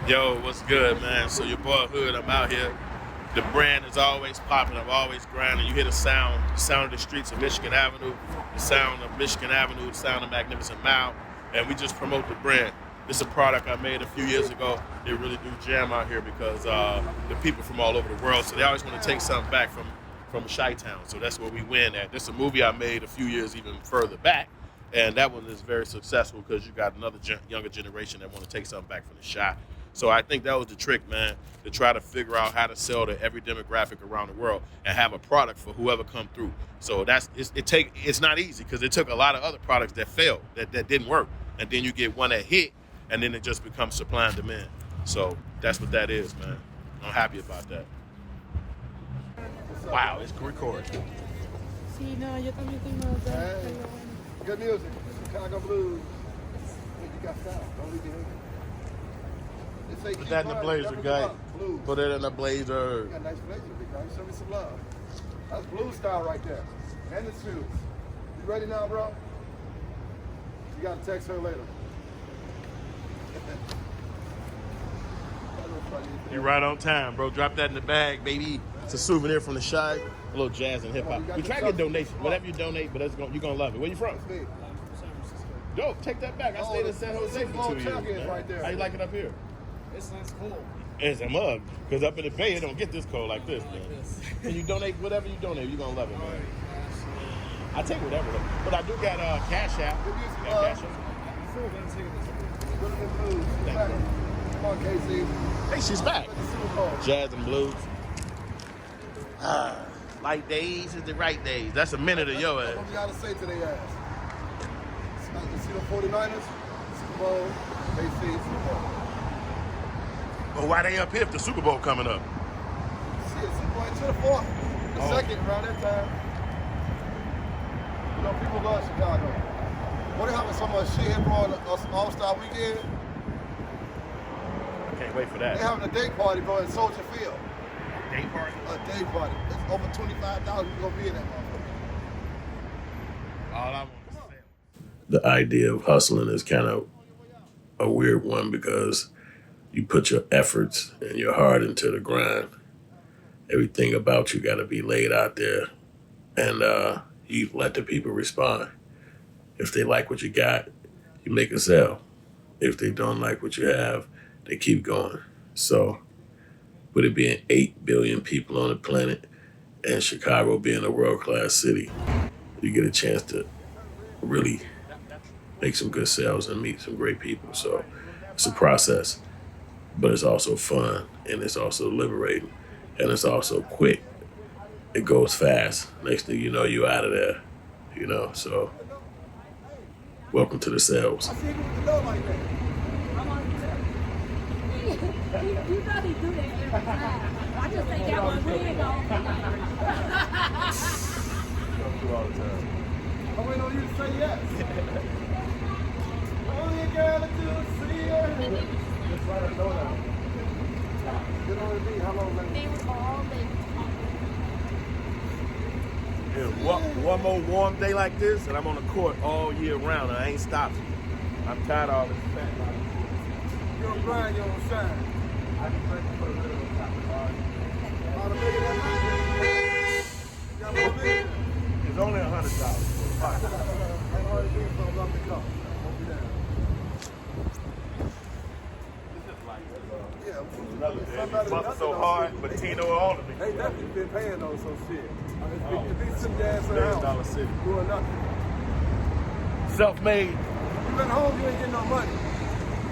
Yo, what's good, man? So your boy Hood, I'm out here. The brand is always popping. I'm always grinding. You hear the sound of the streets of Michigan Avenue, the sound of Michigan Avenue, the sound of Magnificent Mile, and we just promote the brand. This is a product I made a few years ago. They really do jam out here because the people from all over the world, so they always want to take something back from Chi-Town. So that's where we win at. This is a movie I made a few years even further back, and that one is very successful because you got another younger generation that want to take something back from the Chi. So I think that was the trick, man, to try to figure out how to sell to every demographic around the world and have a product for whoever come through. So it's not easy because it took a lot of other products that failed, that didn't work, and then you get one that hit, and then it just becomes supply and demand. So that's what that is, man. I'm happy about that. Wow, it's recording. Sí, no, yo también tengo otra. Hey, good music. Chicago blues. Hey, you got style. Don't leave it. Put that in the blazer, guy. Put it in the blazer. You got a nice blazer, big guy. Show me some love. That's blue style right there. And the shoes. You ready now, bro? You gotta text her later. You're right on time, bro. Drop that in the bag, baby. It's a souvenir from the Chi. A little jazz and hip hop. We try to get donations. Whatever you donate, but you're gonna love it. Where you from? Dope. Take that back. I stayed in San Jose for 2 years. Man. Right there. How you like it up here? It's cold. It's a mug. Because up in the Bay, it don't get this cold like this, man. And you donate whatever you donate, you're gonna love it, man. I take whatever, though. But I do got Cash App. Cash App. Come on, KC. Hey, she's back. Jazz and blues. Light days is the right days. That's a minute of your ass. What you gotta say to their ass? You see the 49ers? Super Bowl, KC, Super Bowl. Well, why they up here if the Super Bowl coming up? See it, Super Bowl to the fourth. The second, around that time. You know, people love Chicago. What happened so much shit here on us All-Star Weekend? I can't wait for that. They having a day party, bro, in Soldier Field. Day party? A day party. It's over 25,000 people gonna be in that motherfucker. All I want to say. The idea of hustling is kind of a weird one because you put your efforts and your heart into the grind. Everything about you got to be laid out there, and you let the people respond. If they like what you got, you make a sell. If they don't like what you have, they keep going. So with it being 8 billion people on the planet and Chicago being a world-class city, you get a chance to really make some good sales and meet some great people. So it's a process, but it's also fun, and it's also liberating, and it's also quick. It goes fast. Next thing you know, you're out of there, so welcome to the sales. I see you with the door like that. You know they do that every time. I just think that one wig on. I'm waiting on you to say yes. Only a girl or two see her. Just write her door down. Get on the beat. How long, man? They were all day. Yeah, one more warm day like this, and I'm on the court all year round, and I ain't stopping. I'm tired of all this fat life. You don't grind, you don't shine. I can drink for a little bit. All the bigger that night. You got more big? It's only $100. I'm already being from up the cup. Won't be down. Yeah, It's busting so hard, but Tino all of me. they definitely been paying on some shit. If they sit gas in the $30 house, city. doing nothing. Self-made. You been home, you ain't getting no money.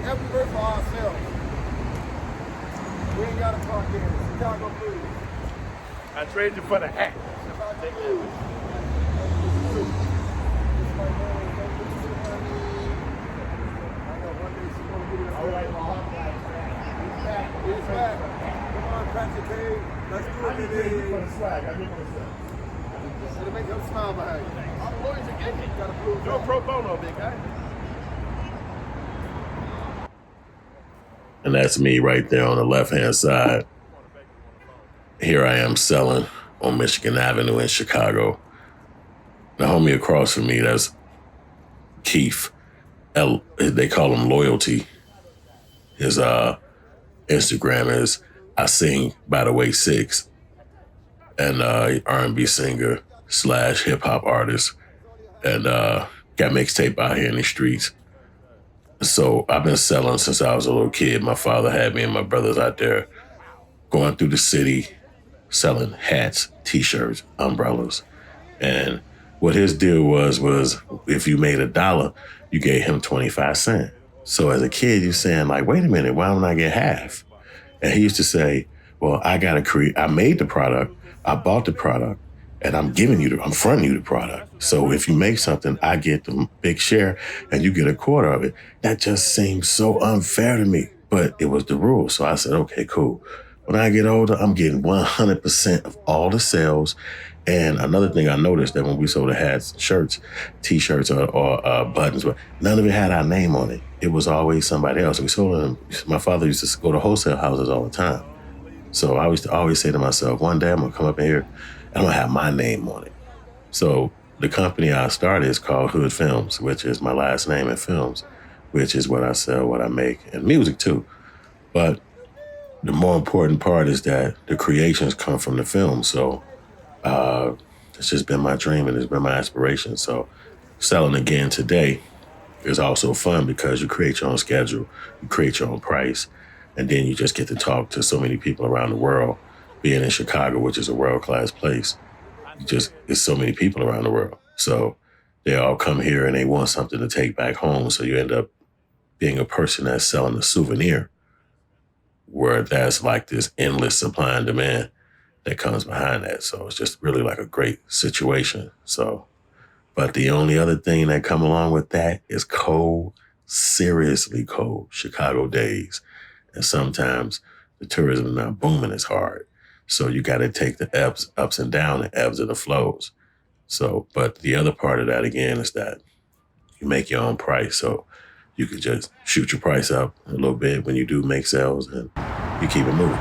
Every day for ourselves. We ain't got a park in Chicago Blues. I trade you for the hat. Take that. All right, He's back. Come on, Patrick Cave. Let's do I it. need to you for the swag. I give you for the swag. It'll make him smile behind you. I'm going to get it. Got a blue You're a pro bono, big guy. And that's me right there on the left-hand side. Here I am selling on Michigan Avenue in Chicago. The homie across from me, that's Keith. They call him Loyalty. His Instagram is I Sing By The Way 6, and R&B singer / hip hop artist, and got mixtape out here in the streets. So I've been selling since I was a little kid. My father had me and my brothers out there going through the city, selling hats, t-shirts, umbrellas. And what his deal was if you made $1, you gave him 25 cents. So as a kid, you're saying like, wait a minute, why don't I get half? And he used to say, well, I made the product, I bought the product, and I'm fronting you the product. So if you make something, I get the big share and you get a quarter of it. That just seems so unfair to me, but it was the rule. So I said, okay, cool. When I get older, I'm getting 100% of all the sales. And another thing I noticed that when we sold the hats, shirts, t-shirts, or buttons, none of it had our name on it. It was always somebody else. We sold them. My father used to go to wholesale houses all the time. So I used to always say to myself, one day I'm going to come up in here and I'm going to have my name on it. So the company I started is called HoodFilms, which is my last name in films, which is what I sell, what I make, and music too. But the more important part is that the creations come from the film. So it's just been my dream and it's been my aspiration. So selling again today is also fun because you create your own schedule, you create your own price, and then you just get to talk to so many people around the world. Being in Chicago, which is a world-class place, it's so many people around the world. So they all come here and they want something to take back home. So you end up being a person that's selling a souvenir where that's like this endless supply and demand that comes behind that. So it's just really like a great situation. So, but the only other thing that come along with that is cold, seriously cold Chicago days. And sometimes the tourism is not booming as hard. So you got to take the ups and downs, the ebbs and the flows. So, but the other part of that again is that you make your own price. So you could just shoot your price up a little bit when you do make sales and you keep it moving.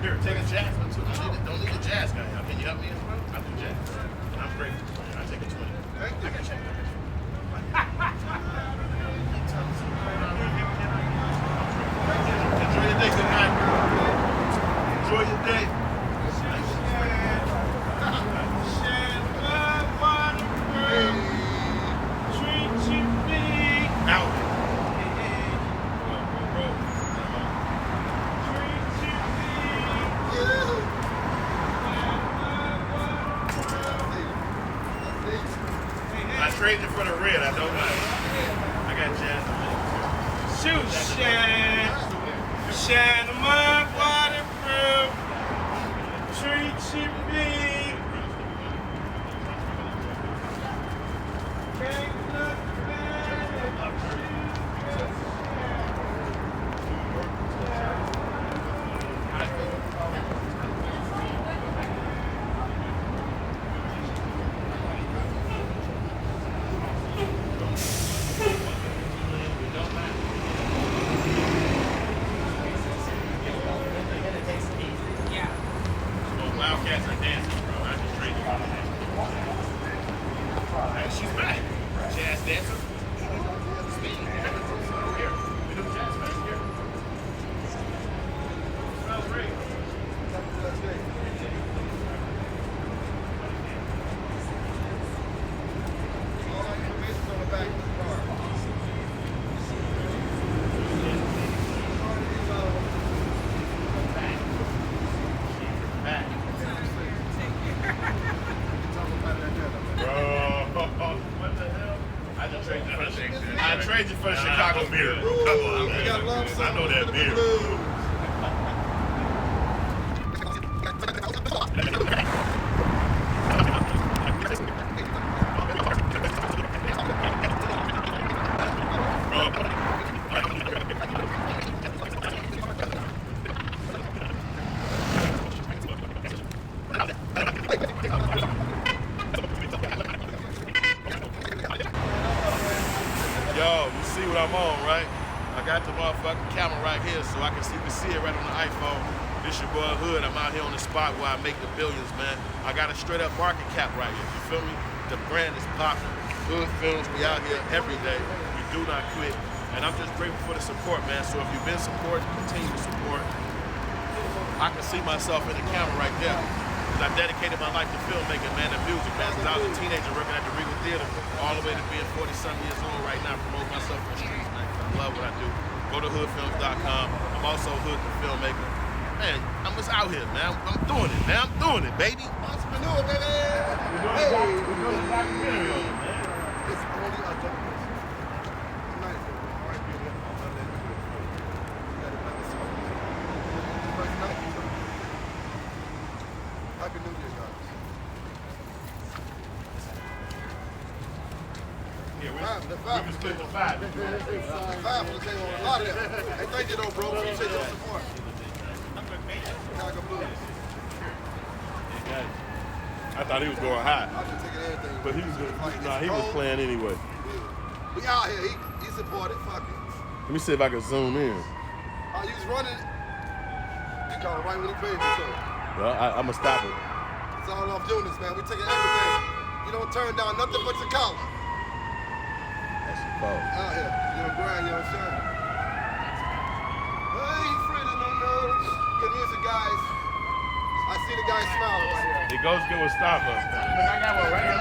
Here, take a jazz one too. Don't need a jazz guy. Can you help me as well? I do jazz. I'm grateful for you. I take a 20. Thank you. I can check Enjoy your day tonight. Enjoy your day. Trading for the red, I don't know. I got jazz. Shoot, shine my waterproof, treat you big. Can't look Wildcats are dancing. crazy for the Chicago beer. Come on, man. You got love I song know for that the beer. blues. Yo, you see what I'm on, right? I got the motherfucking camera right here so you can see it right on the iPhone. This your boy Hood. I'm out here on the spot where I make the billions, man. I got a straight up market cap right here. You feel me? The brand is popping. HoodFilms, we out here every day. We do not quit. And I'm just grateful for the support, man. So if you've been supporting, continue to support. I can see myself in the camera right there. I dedicated my life to filmmaking, man, and music, man. Since I was a teenager working at the Regal Theater, all the way to being 40-something years old right now, promoting myself in the streets, man. I love what I do. Go to HoodFilms.com. I'm also Hood the filmmaker. Man, I'm just out here, man. I'm doing it, man. I'm doing it, baby. Entrepreneur, baby. We're doing a documentary on it, man. It's only a documentary. Nice. All right, good. Happy New Year, guys. Yeah, Five, we five. can split the five. Five for the table. A lot of them. Hey, thank you, though, bro. Appreciate your support. Chicago Blues. I thought he was going high, I've been taking everything. but he was Like, he was playing anyway. We out here. He supported. Fuck it. Let me see if I can zoom in. Oh, you was running. You caught it right when he paid you, so. Well, I'm gonna stop it. It's all off Jonas, man. We taking everything. You don't turn down nothing but your collar. That's your fault. Out here. You don't grind, you don't shine. Hey, Freddie, no. Good music, guys. I see the guy smiling right here. It goes good with Starbucks. I got one right here.